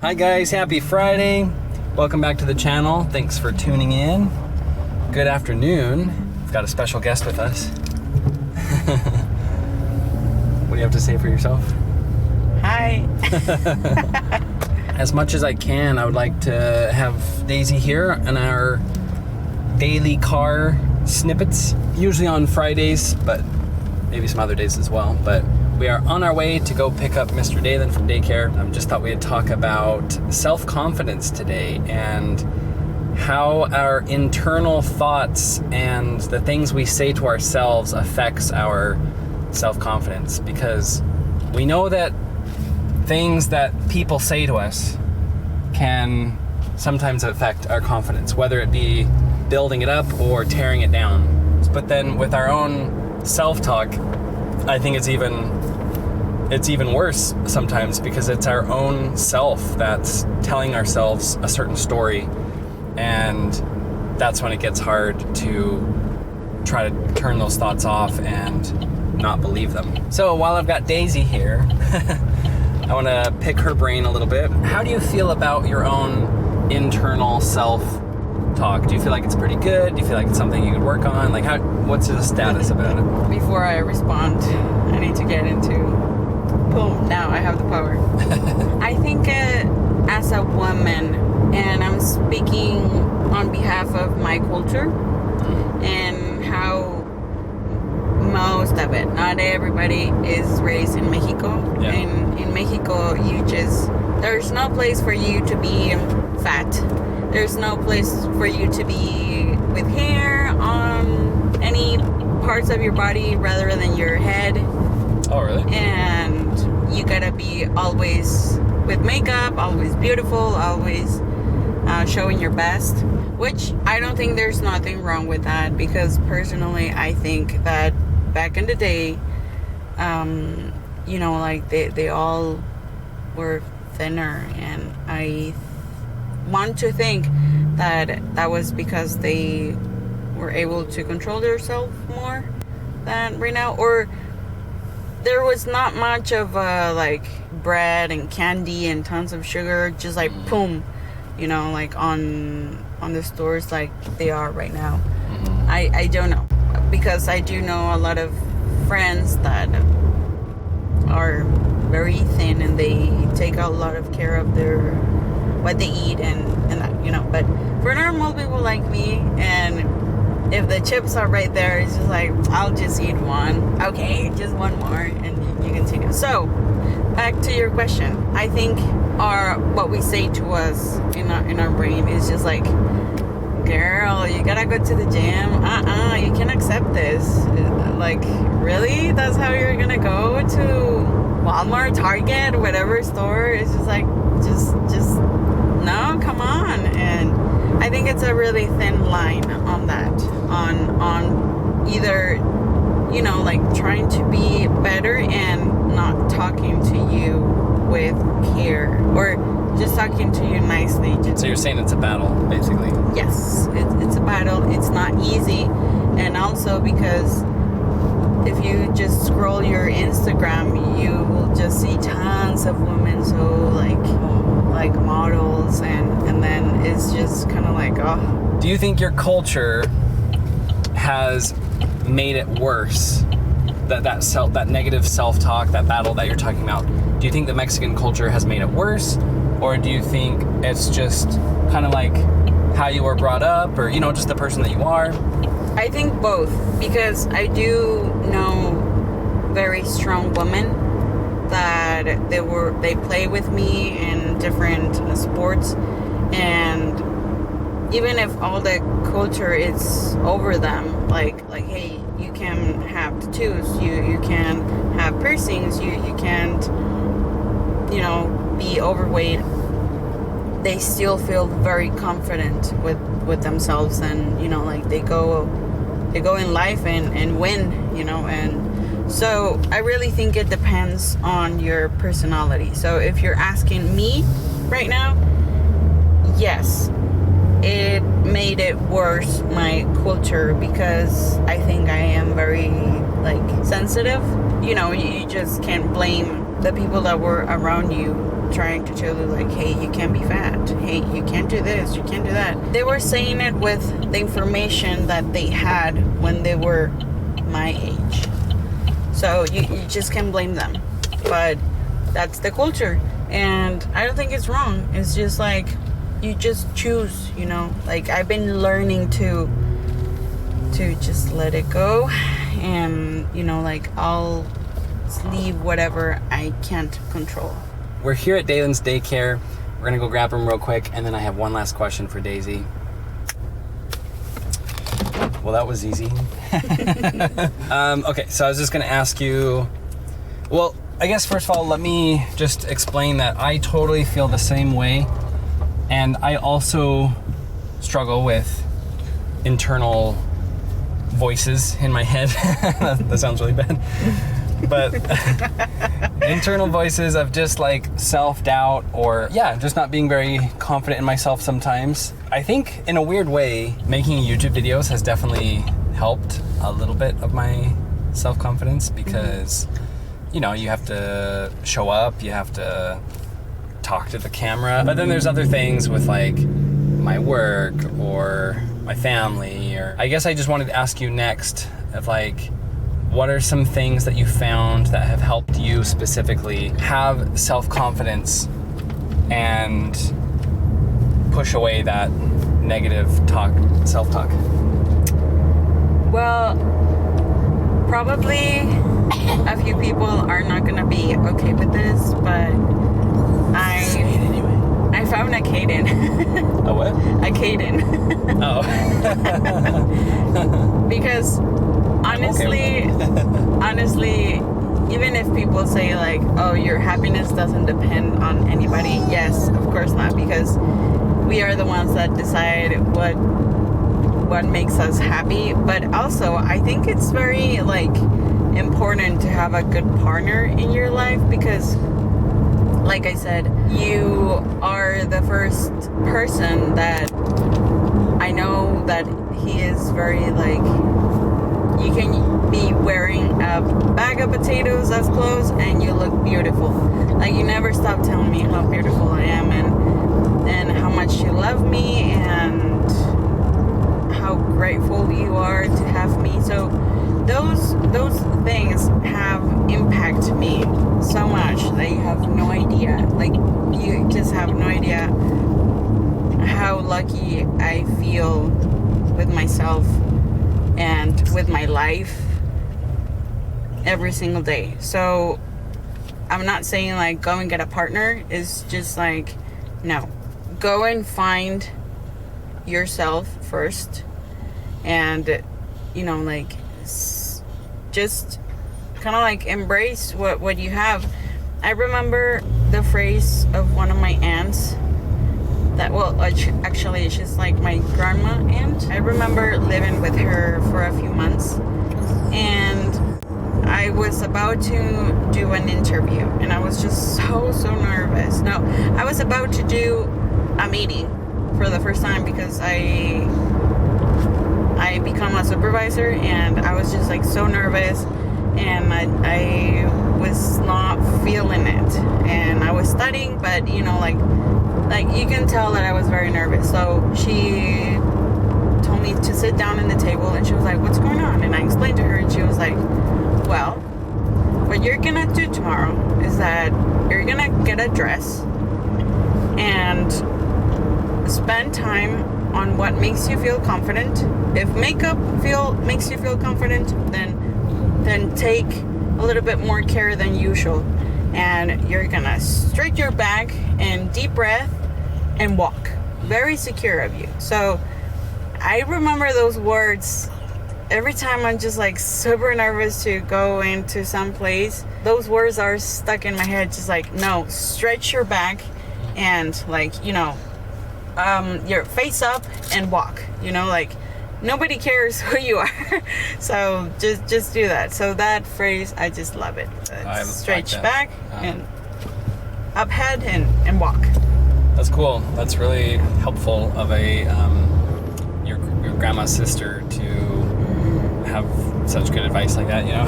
Hi guys, happy Friday. Welcome back to the channel. Thanks for tuning in. Good afternoon. We've got a special guest with us. What do you have to say for yourself? Hi. As much as I can, I would like to have Daisy here in our daily car snippets, usually on Fridays, but maybe some other days as well. But we are on our way to go pick up Mr. Dalen from daycare. I just thought we'd talk about self-confidence today and how our internal thoughts and the things we say to ourselves affects our self-confidence, because we know that things that people say to us can sometimes affect our confidence, whether it be building it up or tearing it down. But then with our own self-talk, I think it's even worse sometimes, because it's our own self that's telling ourselves a certain story, and that's when it gets hard to try to turn those thoughts off and not believe them. So while I've got Daisy here, I want to pick her brain a little bit. How do you feel about your own internal self-talk? Do you feel like it's pretty good? Do you feel like it's something you could work on? Like, what's the status about it? Before I respond, I need to get into, boom, now I have the power. I think as a woman, and I'm speaking on behalf of my culture and how most of it, not everybody is raised in Mexico. Yeah. In Mexico, there's no place for you to be fat. There's no place for you to be with hair on any parts of your body rather than your head. Oh, really? And you gotta be always with makeup, always beautiful, always showing your best, which I don't think there's nothing wrong with that, because personally I think that back in the day, like they all were thinner, and I want to think that was because they were able to control themselves more than right now, or there was not much of like bread and candy and tons of sugar, just like boom, like on the stores like they are right now. I don't know, because I do know a lot of friends that are very thin and they take a lot of care of what they eat and that, but for normal people like me, and if the chips are right there, it's just like, I'll just eat one. Okay, just one more, and you continue. So back to your question, I think what we say to us in our brain is just like, girl, you gotta go to the gym. You can't accept this. Like, really? That's how you're gonna go to Walmart, Target, whatever store? It's just like, just no, come on. And I think it's a really thin line on that, on either, like trying to be better and not talking to you with care, or just talking to you nicely. So you're saying it's a battle, basically? Yes, it's a battle. It's not easy. And also because if you just scroll your Instagram, you will just see tons of women, so like models, and then it's just kind of like, oh. Do you think your culture has made it worse? That negative self-talk, that battle that you're talking about, do you think the Mexican culture has made it worse? Or do you think it's just kind of like how you were brought up, or, just the person that you are? I think both, because I do know very strong women that they play with me in different sports, and even if all the culture is over them, like hey, you can have tattoos, you can have piercings, you can't be overweight, they still feel very confident with themselves, and like they go in life and win, and so I really think it depends on your personality. So if you're asking me right now, yes, it made it worse, my culture, because I think I am very sensitive. You just can't blame the people that were around you trying to tell you like, hey, you can't be fat. Hey, you can't do this. You can't do that. They were saying it with the information that they had when they were my age. So you just can't blame them. But that's the culture. And I don't think it's wrong. It's just like, you just choose, you know. Like, I've been learning to just let it go. And, you know, like, I'll leave whatever I can't control. We're here at Dalen's daycare. We're gonna go grab him real quick, and then I have one last question for Daisy. Well, that was easy. Okay, so I was just gonna ask you, well, I guess first of all, let me just explain that I totally feel the same way, and I also struggle with internal voices in my head. That sounds really bad. But internal voices of just like self-doubt, or just not being very confident in myself sometimes. I think in a weird way, making YouTube videos has definitely helped a little bit of my self-confidence, because you know, you have to show up, you have to talk to the camera, but then there's other things with like my work or my family. Or I guess I just wanted to ask you next of like, what are some things that you found that have helped you specifically have self-confidence and push away that negative self-talk? Well, probably a few people are not gonna be okay with this, but I found a Caden. A what? A Caden. Oh. Because honestly, even if people say like, oh, your happiness doesn't depend on anybody, yes, of course not, because we are the ones that decide what makes us happy. But also, I think it's very like important to have a good partner in your life, because like I said, you are the first person that I know that he is very like, you can be wearing a bag of potatoes as clothes and you look beautiful. Like, you never stop telling me how beautiful I am and how much you love me and how grateful you are to have me. So those things have impacted me so much that you have no idea. Like, you just have no idea how lucky I feel with myself and with my life every single day. So I'm not saying like go and get a partner. It's just like, no, go and find yourself first, and you know, like just kind of like embrace what you have. I remember the phrase of one of my aunts that, well, actually she's like my grandma aunt. I remember living with her for a few months, and I was about to do an interview, and I was just so nervous. No, I was about to do a meeting for the first time, because I become a supervisor, and I was just like so nervous, and I was not feeling it, and I was studying, but you know, like you can tell that I was very nervous. So she told me to sit down at the table, and she was like, what's going on? And I explained to her, and she was like, well, what you're gonna do tomorrow is that you're gonna get a dress and spend time on what makes you feel confident. If makeup makes you feel confident, then take a little bit more care than usual, and you're gonna straight your back and deep breath and walk. Very secure of you. So I remember those words every time I'm just like super nervous to go into some place. Those words are stuck in my head, just like, no, stretch your back and like, you know, your face up and walk, you know, like nobody cares who you are. So just do that. So that phrase, I just love it. Stretch back and up head and walk. That's cool. That's really helpful of a your grandma's sister to have such good advice like that, you know.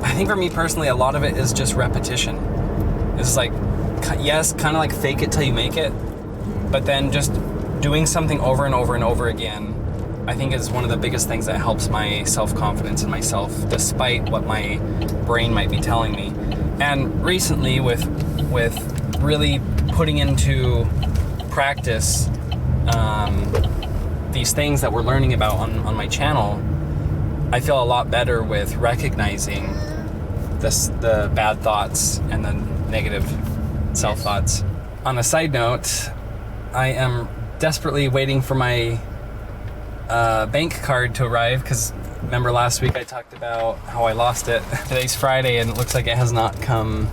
I think for me personally, a lot of it is just repetition. It's like yes, kind of like fake it till you make it, but then just doing something over and over and over again, I think is one of the biggest things that helps my self-confidence in myself, despite what my brain might be telling me. And recently, with really putting into practice these things that we're learning about on my channel, I feel a lot better with recognizing the bad thoughts and the negative self-thoughts. On a side note, I am desperately waiting for my bank card to arrive, because remember last week I talked about how I lost it. Today's Friday and it looks like it has not come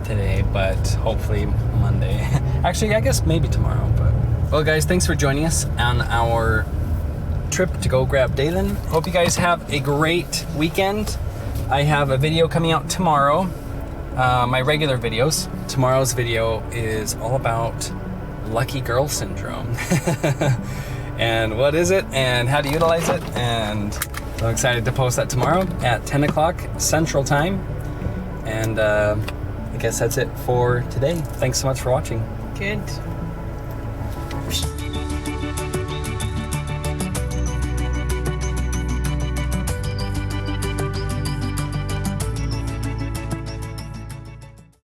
today, but hopefully Monday. Actually, I guess maybe tomorrow. But well, guys, thanks for joining us on our trip to go grab Dalen. Hope you guys have a great weekend. I have a video coming out tomorrow, my regular videos. Tomorrow's video is all about lucky girl syndrome. And what is it and how to utilize it, and I'm excited to post that tomorrow at 10 o'clock Central Time. And I guess that's it for today. Thanks so much for watching. Good.